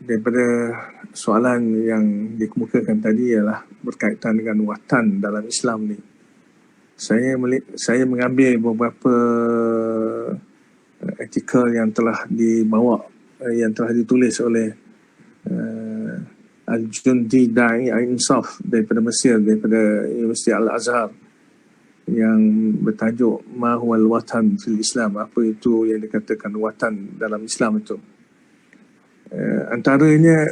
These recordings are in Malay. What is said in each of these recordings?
Daripada soalan yang dikemukakan tadi ialah berkaitan dengan watan dalam Islam ni. Saya mengambil beberapa artikel yang telah dibawa, yang telah ditulis oleh Al-Jundi Da'i Al-Insaf daripada Mesir, daripada Universiti Al-Azhar, yang bertajuk Ma huwal watan fil Islam, apa itu yang dikatakan watan dalam Islam itu. Antaranya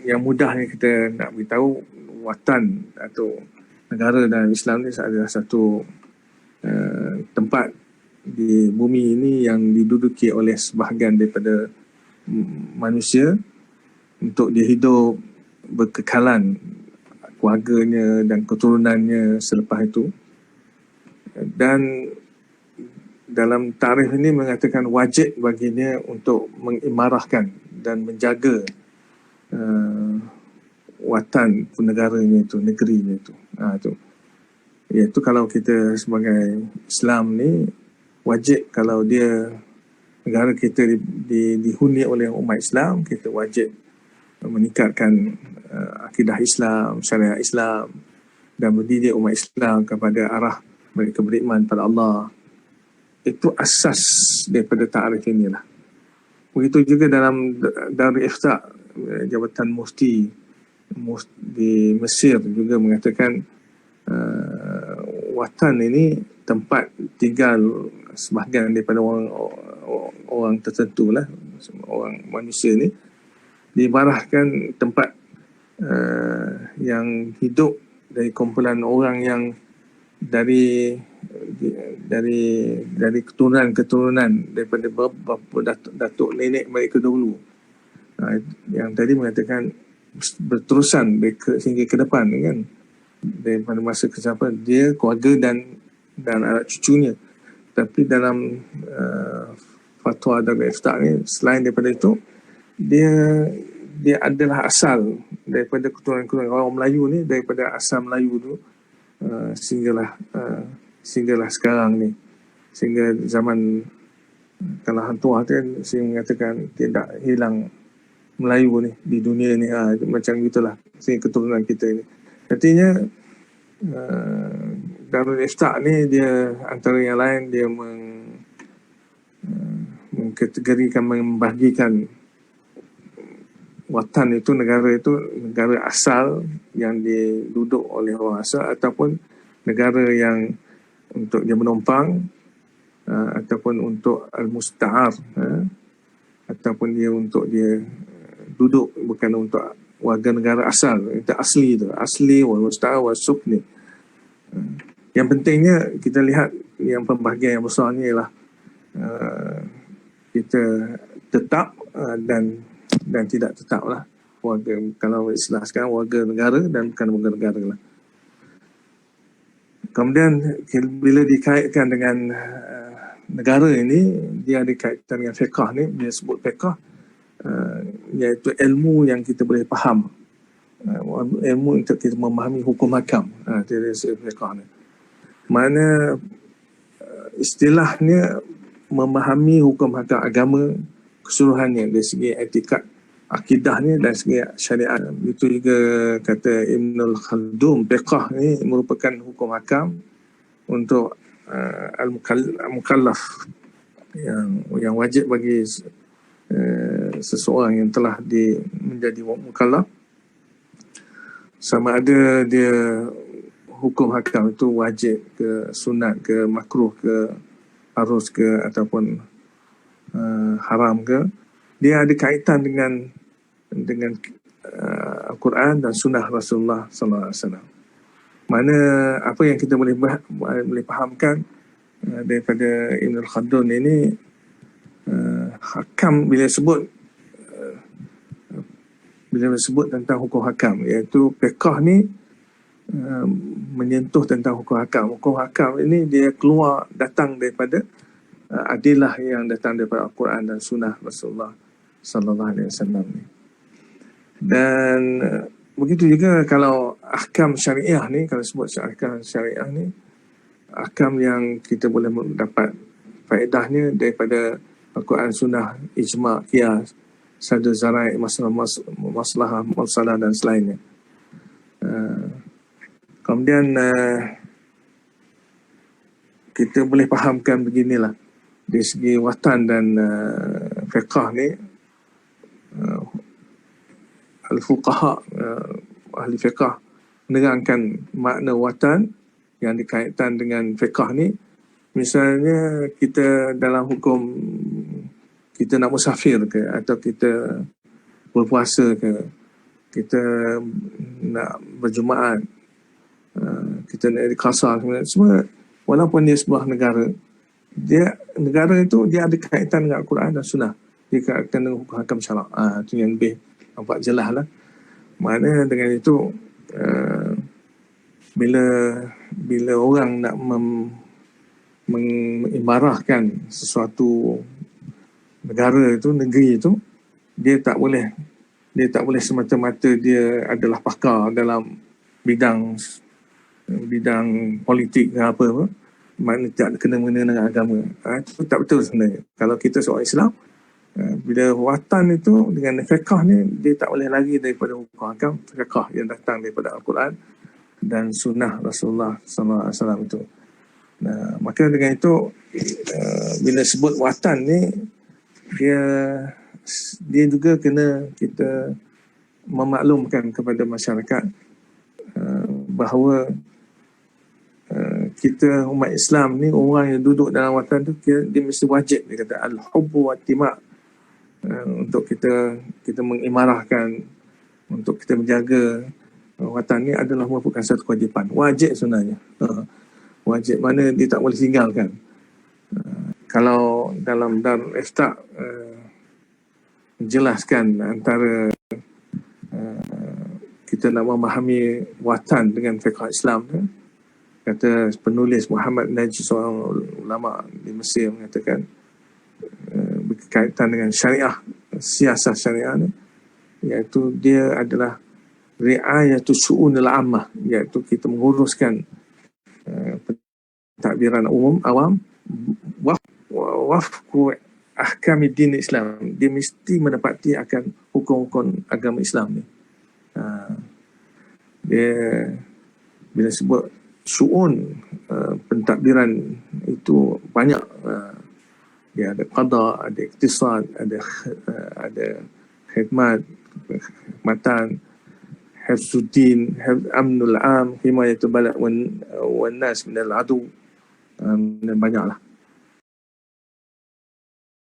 yang mudahnya kita nak beritahu, watan atau negara dalam Islam ni adalah satu tempat di bumi ini yang diduduki oleh sebahagian daripada manusia untuk dia hidup berkekalan keluarganya dan keturunannya selepas itu. Dan dalam tarikh ini mengatakan wajib baginya untuk mengimarahkan dan menjaga watan negaranya itu, negerinya itu. Iaitu kalau kita sebagai Islam ni wajib, kalau dia negara kita dihuni oleh umat Islam, kita wajib meningkatkan akidah Islam, syariat Islam, dan mendidik umat Islam kepada arah mereka beriman pada Allah. Itu asas daripada ta'arif inilah. Begitu juga dalam Darul Ifta', Jabatan Mufti di Mesir juga mengatakan watan ini tempat tinggal sebahagian daripada orang tertentu lah, orang manusia ni, diibarahkan tempat yang hidup dari kumpulan orang yang dari keturunan daripada bapa datuk nenek mereka dahulu. Yang tadi mengatakan berterusan sehingga ke depan kan, daripada masa ke depan dia, keluarga dan anak cucunya. Tapi dalam fatwa Darul Ifta' ni, selain daripada itu, dia adalah asal daripada keturunan orang Melayu ni, daripada asal Melayu tu sehinggalah sekarang ni, sehingga zaman kalah hantuah tu kan, saya mengatakan tidak hilang Melayu ni di dunia ni, macam gitulah sehingga keturunan kita ni. Artinya Darul Ifta' ni dia antara yang lain dia mengkategorikan, membahagikan watan itu, negara asal yang diduduk oleh orang asal, ataupun negara yang untuk dia menumpang, ataupun untuk al-musta'ar, ataupun dia untuk dia duduk, bukan untuk warga negara asal. Itu asli wal musta'ar wal sukni. Yang pentingnya kita lihat yang pembahagian yang besar ni ialah kita tetap dan tidak tetap lah warga, kalau istilah sekarang warga negara dan bukan warga negara lah. Kemudian bila dikaitkan dengan negara ini, dia dikaitkan dengan fiqh ni. Dia sebut fiqh iaitu ilmu yang kita boleh faham, ilmu untuk kita memahami hukum hakam. Dia disebut fiqh ni. Mana istilahnya memahami hukum hakam agama keseluruhannya dari segi etikad, akidahnya dan segi syariat. Itu juga kata Ibnul Khaldun, fiqh ni merupakan hukum hakam untuk al-mukallaf, yang wajib bagi seseorang yang telah menjadi mukallaf, sama ada dia hukum hakam itu wajib ke, sunat ke, makruh ke, harus ke, ataupun haram ke. Dia ada kaitan dengan Al-Quran dan sunnah Rasulullah SAW. Mana apa yang kita boleh fahamkan daripada Ibn al-Khaldun ini, hakam bila sebut bila sebut tentang hukum hakam, iaitu fiqh ni menyentuh tentang hukum hakam. Hukum hakam ini dia keluar datang daripada adilah yang datang daripada Al-Quran dan Sunnah Rasulullah Sallallahu Alaihi Wasallam ni. Dan begitu juga kalau ahkam syariah ni, kalau sebut ahkam syariah ni, ahkam yang kita boleh dapat faedahnya daripada Al-Quran, Sunnah, ijma', qiyas, sadu zarai, masalah, masalah dan selainnya. Kemudian kita boleh fahamkan beginilah, dari segi watan dan fiqh ni, al-fuqaha, ahli fiqh menerangkan makna watan yang dikaitkan dengan fiqh ni. Misalnya kita dalam hukum, kita nak musafir ke, atau kita berpuasa ke, kita nak berjumaat, kita nak di qasar, semua walaupun dia sebuah negara, negara itu dia ada kaitan dengan Al-Quran dan Sunnah, dia kaitan dengan hukum hakam syarak. Itu yang lebih nampak jelas lah. Maknanya dengan itu bila orang nak mengimarahkan sesuatu negara itu, negeri itu, dia tak boleh semata-mata dia adalah pakar dalam bidang politik ke apa, maknanya tak kena-mengena dengan agama. Itu tak betul sebenarnya. Kalau kita seorang Islam, bila watan itu dengan fiqh ni, dia tak boleh lari daripada hukum hakam fiqh yang datang daripada Al-Quran dan Sunnah Rasulullah SAW itu. Maka dengan itu, bila sebut watan ni, dia juga kena kita memaklumkan kepada masyarakat bahawa kita umat Islam ni, orang yang duduk dalam watan tu, dia mesti wajib, dia kata al-hubbu wa timak, untuk kita mengimarahkan, untuk kita menjaga watan ni adalah merupakan satu kewajipan, wajib sebenarnya. Wajib, mana dia tak boleh tinggalkan. Kalau dalam Darul Ifta menjelaskan antara kita nak memahami watan dengan fiqh Islam tu, kata penulis Muhammad Najib, seorang ulama di Mesir, mengatakan berkaitan dengan syariah, siasah syariah ni, iaitu dia adalah ri'ayatu syu'unil ammah, iaitu kita menguruskan pentadbiran umum, awam, wafku ahkam din Islam, dia mesti menepati akan hukum-hukum agama Islam ni. Dia bila sebut syu'un, pentadbiran itu banyak. Dia ada qada, ada iktisad, ada khidmat, khidmatan, hifzuddin, amnul am, himayatul balad wan nas minal adu, dan banyaklah.